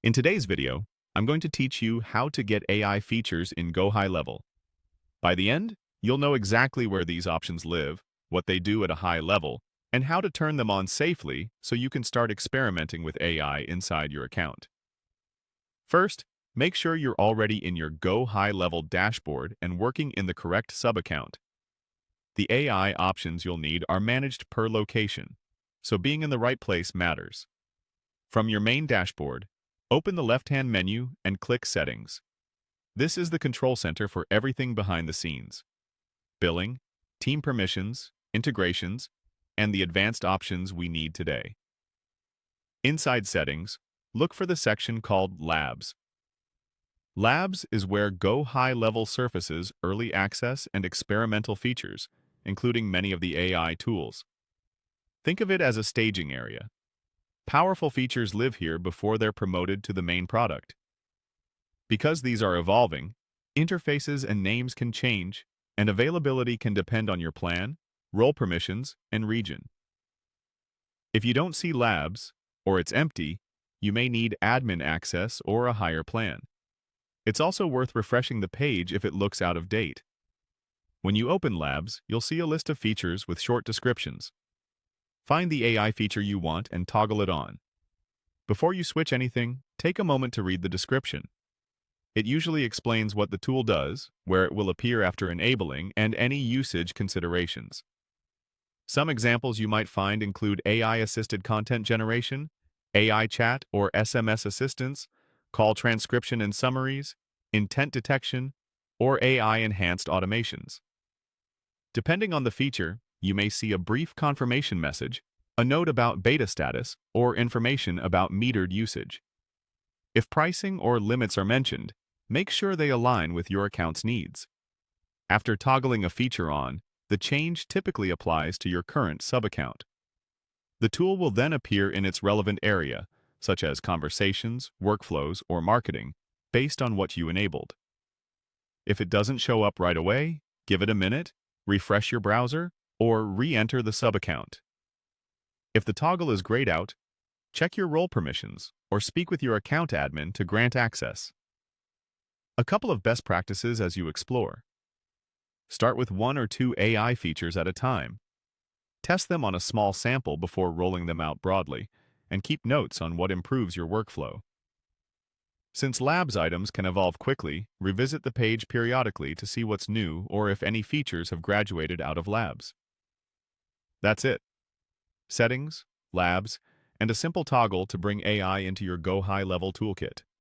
In today's video, I'm going to teach you how to get AI features in GoHighLevel. By the end, you'll know exactly where these options live, what they do at a high level, and how to turn them on safely so you can start experimenting with AI inside your account. First, make sure you're already in your GoHighLevel dashboard and working in the correct sub-account. The AI options you'll need are managed per location, so being in the right place matters. From your main dashboard, open the left-hand menu and click Settings. This is the control center for everything behind the scenes: billing, team permissions, integrations, and the advanced options we need today. Inside Settings, look for the section called Labs. Labs is where GoHighLevel surfaces early access and experimental features, including many of the AI tools. Think of it as a staging area. Powerful features live here before they're promoted to the main product. Because these are evolving, interfaces and names can change, and availability can depend on your plan, role permissions, and region. If you don't see Labs, or it's empty, you may need admin access or a higher plan. It's also worth refreshing the page if it looks out of date. When you open Labs, you'll see a list of features with short descriptions. Find the AI feature you want and toggle it on. Before you switch anything, take a moment to read the description. It usually explains what the tool does, where it will appear after enabling, and any usage considerations. Some examples you might find include AI-assisted content generation, AI chat or SMS assistance, call transcription and summaries, intent detection, or AI-enhanced automations. Depending on the feature, you may see a brief confirmation message, a note about beta status, or information about metered usage. If pricing or limits are mentioned, make sure they align with your account's needs. After toggling a feature on, the change typically applies to your current sub-account. The tool will then appear in its relevant area, such as conversations, workflows, or marketing, based on what you enabled. If it doesn't show up right away, give it a minute, refresh your browser, or re-enter the sub-account. If the toggle is grayed out, check your role permissions or speak with your account admin to grant access. A couple of best practices as you explore. Start with 1 or 2 AI features at a time. Test them on a small sample before rolling them out broadly, and keep notes on what improves your workflow. Since Labs items can evolve quickly, revisit the page periodically to see what's new or if any features have graduated out of Labs. That's it. Settings, Labs, and a simple toggle to bring AI into your GoHighLevel toolkit.